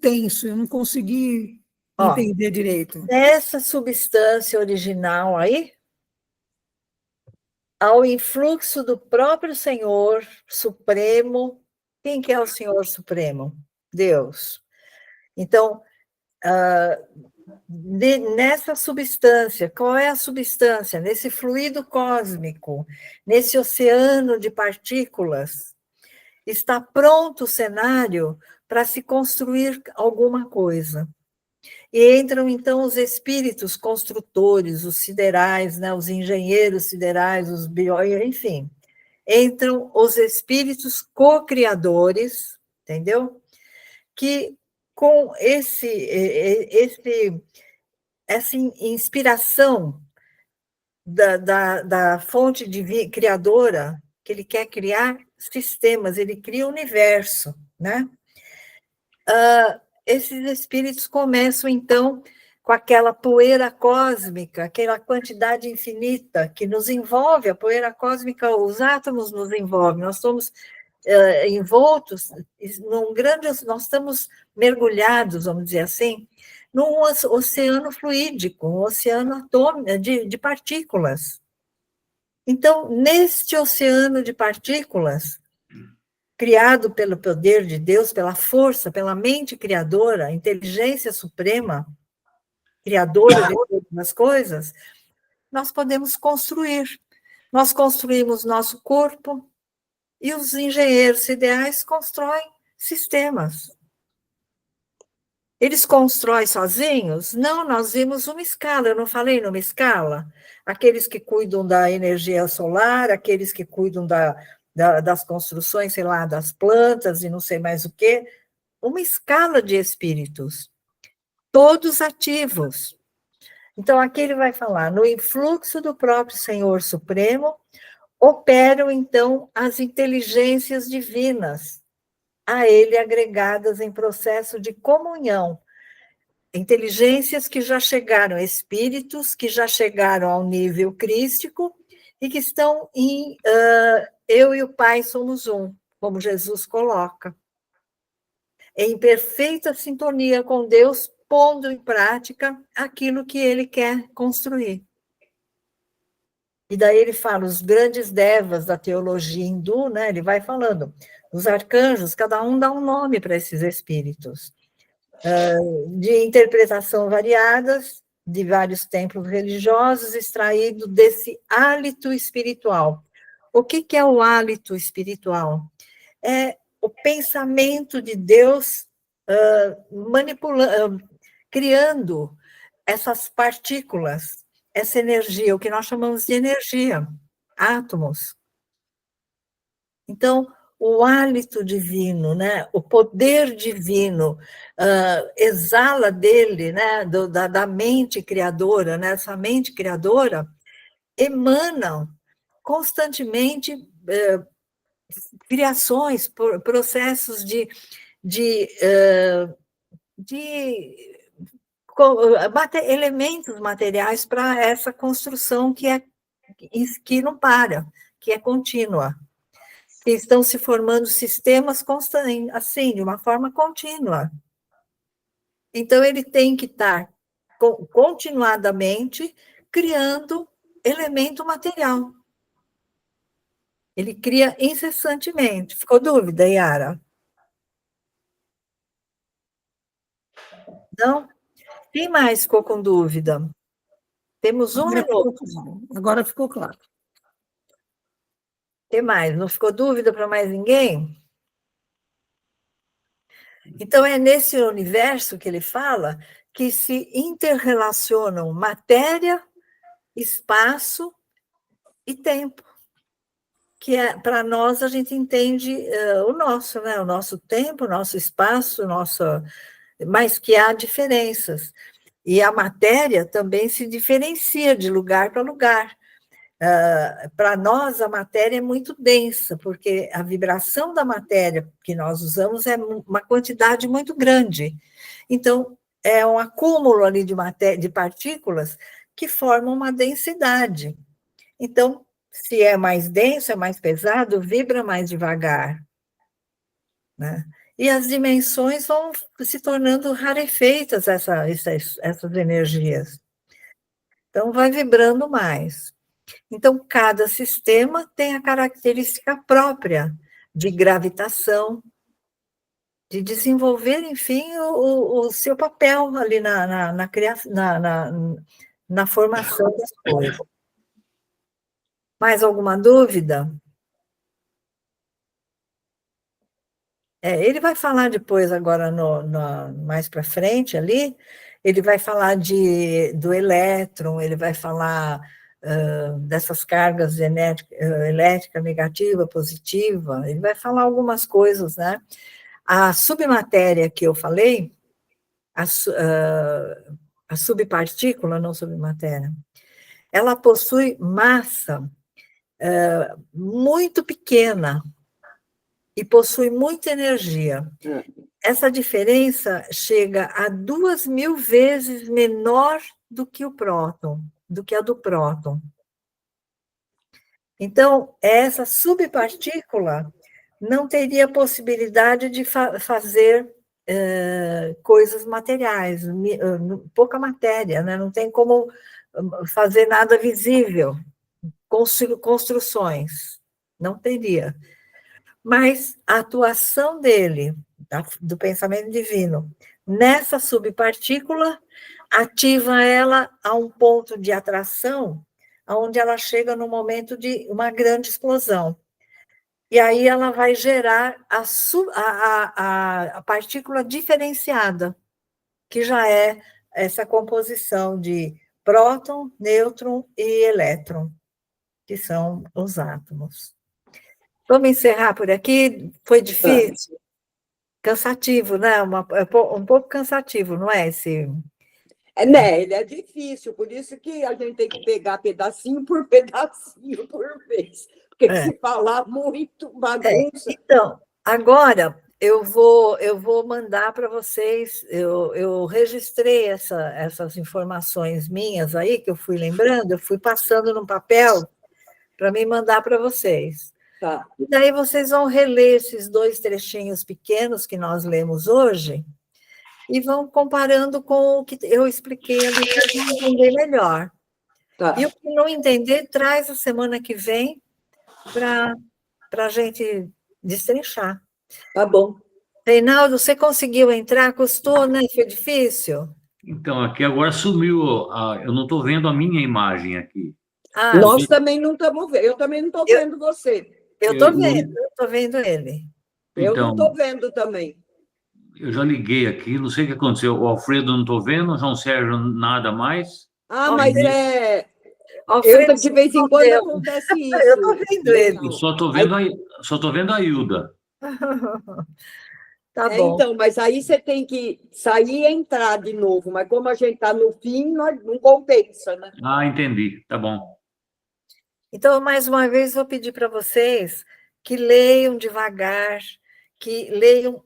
S5: tenso, eu não consegui entender direito.
S1: Essa substância original aí, ao influxo do próprio Senhor Supremo. Quem que é o Senhor Supremo? Deus. Então, nessa substância. Qual é a substância? Nesse fluido cósmico, nesse oceano de partículas, está pronto o cenário para se construir alguma coisa. E entram, então, os espíritos construtores, os siderais, né, os engenheiros siderais, os enfim. Entram os espíritos co-criadores, entendeu? Que com essa inspiração da fonte criadora, que ele quer criar sistemas, ele cria o universo, né? Esses espíritos começam, então, com aquela poeira cósmica, aquela quantidade infinita que nos envolve, a poeira cósmica, os átomos nos envolvem, nós somos envoltos num grande, nós estamos mergulhados, vamos dizer assim, num oceano fluídico, um oceano atômico de partículas. Então, neste oceano de partículas, criado pelo poder de Deus, pela força, pela mente criadora, a inteligência suprema, criadora de todas as coisas, nós podemos construir. Nós construímos nosso corpo, e os engenheiros ideais constroem sistemas. Eles constroem sozinhos? Não, nós vimos uma escala, eu não falei numa escala? Aqueles que cuidam da energia solar, aqueles que cuidam das construções, sei lá, das plantas e não sei mais o quê, uma escala de espíritos, todos ativos. Então, aqui ele vai falar, no influxo do próprio Senhor Supremo, operam, então, as inteligências divinas, a ele agregadas em processo de comunhão. Inteligências que já chegaram, espíritos que já chegaram ao nível crístico e que estão em eu e o Pai somos um, como Jesus coloca. Em perfeita sintonia com Deus, pondo em prática aquilo que ele quer construir. E daí ele fala, os grandes devas da teologia hindu, né, ele vai falando, os arcanjos, cada um dá um nome para esses espíritos, de interpretação variadas, de vários templos religiosos, extraído desse hálito espiritual. O que é o hálito espiritual? É o pensamento de Deus manipulando, criando essas partículas, essa energia, o que nós chamamos de energia, átomos. Então, o hálito divino, né, o poder divino exala dele, né, da mente criadora, né, essa mente criadora, emanam constantemente criações, processos de elementos materiais para essa construção que não para, que é contínua, que estão se formando sistemas constantes, assim, de uma forma contínua. Então, ele tem que estar continuadamente criando elemento material. Ele cria incessantemente. Ficou dúvida, Yara? Não? Quem mais ficou com dúvida? Temos um minuto.
S5: Agora ficou claro.
S1: O que mais? Não ficou dúvida para mais ninguém? Então, é nesse universo que ele fala que se interrelacionam matéria, espaço e tempo. Que para nós a gente entende o nosso, né? O nosso tempo, o nosso espaço, mas que há diferenças. E a matéria também se diferencia de lugar para lugar. Para nós, a matéria é muito densa, porque a vibração da matéria que nós usamos é uma quantidade muito grande. Então, é um acúmulo ali de partículas que formam uma densidade. Então, se é mais denso, é mais pesado, vibra mais devagar, né? E as dimensões vão se tornando rarefeitas, essas energias. Então, vai vibrando mais. Então, cada sistema tem a característica própria de gravitação, de desenvolver, enfim, o seu papel ali na criação, na formação das coisas. Mais alguma dúvida? Ele vai falar depois, agora, mais para frente ali, ele vai falar do elétron, ele vai falar dessas cargas elétrica negativa, positiva, ele vai falar algumas coisas, né? A submatéria que eu falei, a subpartícula, não submatéria, ela possui massa muito pequena e possui muita energia. Essa diferença chega a 2.000 vezes menor do que o próton, do que a do próton. Então, essa subpartícula não teria possibilidade de fazer coisas materiais, pouca matéria, né? Não tem como fazer nada visível, construções, não teria. Mas a atuação dele, do pensamento divino, nessa subpartícula, ativa ela a um ponto de atração, onde ela chega no momento de uma grande explosão. E aí ela vai gerar a partícula diferenciada, que já é essa composição de próton, nêutron e elétron, que são os átomos. Vamos encerrar por aqui? Foi difícil? Cansativo, né? Um pouco cansativo, não é?
S3: Né? Ele é difícil, por isso que a gente tem que pegar pedacinho por vez. Porque se falar muito, bagunça.
S1: Então, agora eu vou mandar para vocês, eu registrei essas informações minhas aí, que eu fui lembrando, eu fui passando no papel para me mandar para vocês.
S3: Tá.
S1: E daí vocês vão reler esses 2 trechinhos pequenos que nós lemos hoje e vão comparando com o que eu expliquei ali para entender melhor.
S3: Tá.
S1: E o que não entender, traz a semana que vem para a gente destrinchar.
S3: Tá bom.
S1: Reinaldo, você conseguiu entrar? Custou, né? Foi difícil?
S6: Então, aqui agora sumiu, eu não estou vendo a minha imagem aqui.
S3: Nós também não estamos vendo, eu também não estou vendo você.
S1: Eu estou vendo ele.
S3: Eu
S6: Então,
S3: não estou vendo também.
S6: Eu já liguei aqui, não sei o que aconteceu. O Alfredo não estou vendo, o João Sérgio nada mais.
S3: Mas
S1: Alfredo,
S3: de vez em quando acontece isso.
S1: Eu estou vendo ele.
S6: Eu só estou vendo a Hilda.
S1: Tá bom.
S3: Então, mas aí você tem que sair e entrar de novo. Mas como a gente está no fim, não compensa, né?
S6: Entendi. Tá bom.
S1: Então, mais uma vez, vou pedir para vocês que leiam devagar, que leiam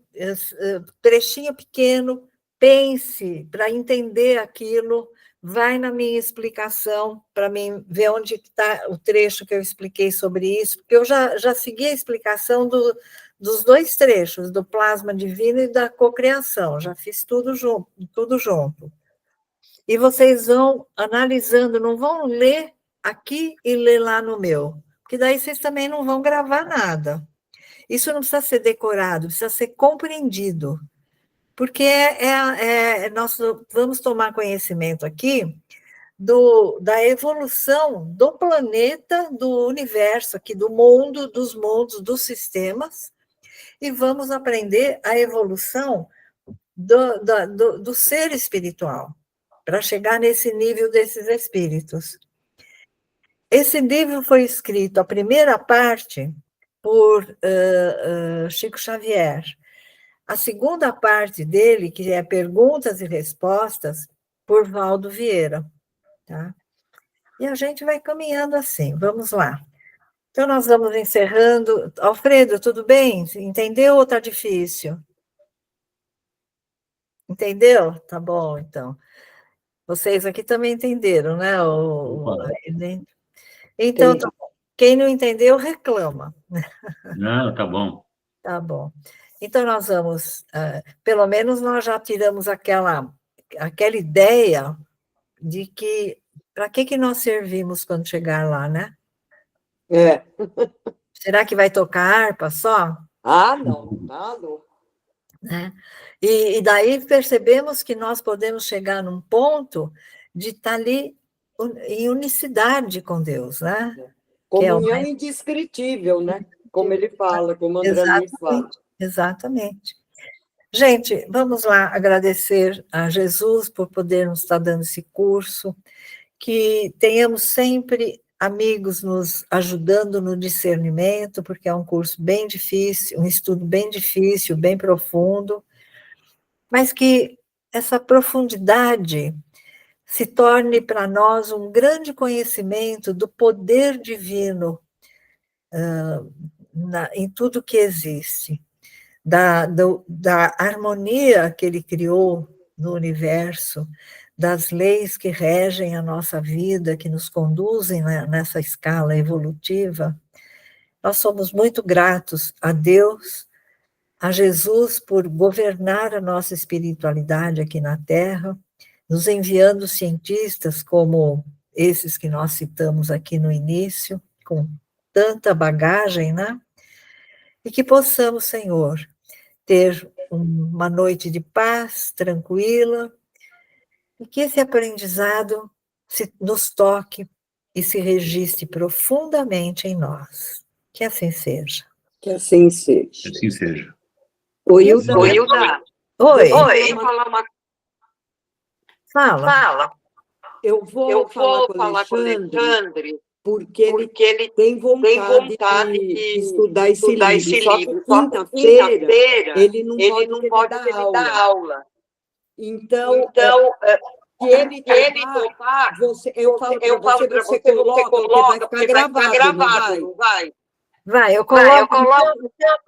S1: trechinho pequeno, pense para entender aquilo, vai na minha explicação para mim ver onde está o trecho que eu expliquei sobre isso, porque eu já segui a explicação dos 2 trechos, do plasma divino e da cocriação, já fiz tudo junto. E vocês vão analisando, não vão ler aqui e ler lá no meu, porque daí vocês também não vão gravar nada. Isso não precisa ser decorado, precisa ser compreendido, porque nós vamos tomar conhecimento aqui da evolução do planeta, do universo, aqui do mundo, dos mundos, dos sistemas, e vamos aprender a evolução do ser espiritual, para chegar nesse nível desses espíritos. Esse livro foi escrito, a primeira parte, por Chico Xavier. A segunda parte dele, que é Perguntas e Respostas, por Valdo Vieira. Tá? E a gente vai caminhando assim, vamos lá. Então, nós vamos encerrando. Alfredo, tudo bem? Entendeu ou está difícil? Entendeu? Tá bom, então. Vocês aqui também entenderam, né? Então, tá bom. Quem não entendeu, reclama.
S6: Não, tá bom.
S1: Tá bom. Então, nós vamos, pelo menos nós já tiramos aquela ideia de que, para que nós servimos quando chegar lá, né? Será que vai tocar harpa só?
S3: Não, tá louco.
S1: né? E daí percebemos que nós podemos chegar num ponto de estar ali em unicidade com Deus, né?
S3: Comunhão indescritível, né? Como ele fala, como André Luiz fala.
S1: Exatamente. Gente, vamos lá agradecer a Jesus por podermos estar dando esse curso, que tenhamos sempre amigos nos ajudando no discernimento, porque é um curso bem difícil, um estudo bem difícil, bem profundo, mas que essa profundidade se torne para nós um grande conhecimento do poder divino em tudo que existe, da harmonia que ele criou no universo, das leis que regem a nossa vida, que nos conduzem nessa escala evolutiva. Nós somos muito gratos a Deus, a Jesus, por governar a nossa espiritualidade aqui na Terra, nos enviando cientistas como esses que nós citamos aqui no início, com tanta bagagem, né? E que possamos, Senhor, ter uma noite de paz, tranquila, e que esse aprendizado nos toque e se registre profundamente em nós. Que assim seja.
S3: Que assim seja.
S6: Que assim seja.
S3: Oi, Hilda.
S1: Oi.
S3: Fala. Eu vou falar com o Alexandre, porque ele tem vontade de estudar esse livro. Só que quinta-feira ele não pode dar aula. Então, se ele topar, eu falo para você coloca, porque vai ficar gravado, não vai?
S1: Vai, eu coloco.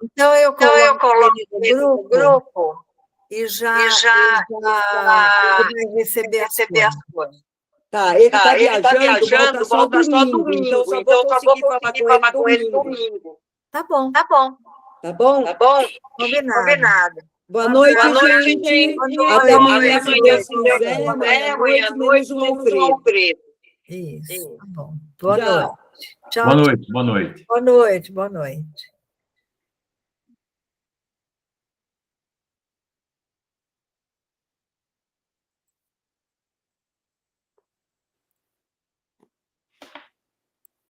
S1: Então eu coloco ele no grupo e já vai receber as coisas.
S3: Tá, ele tá viajando, volta só domingo, então só vou conseguir falar com ele domingo.
S1: Tá bom. Combinado.
S3: Boa noite, gente. Até amanhã, se Deus quiser. Amanhã à noite, menos um Alfredo.
S1: Isso, tá bom. Boa noite. Tchau.
S6: Boa noite.
S1: Boa noite.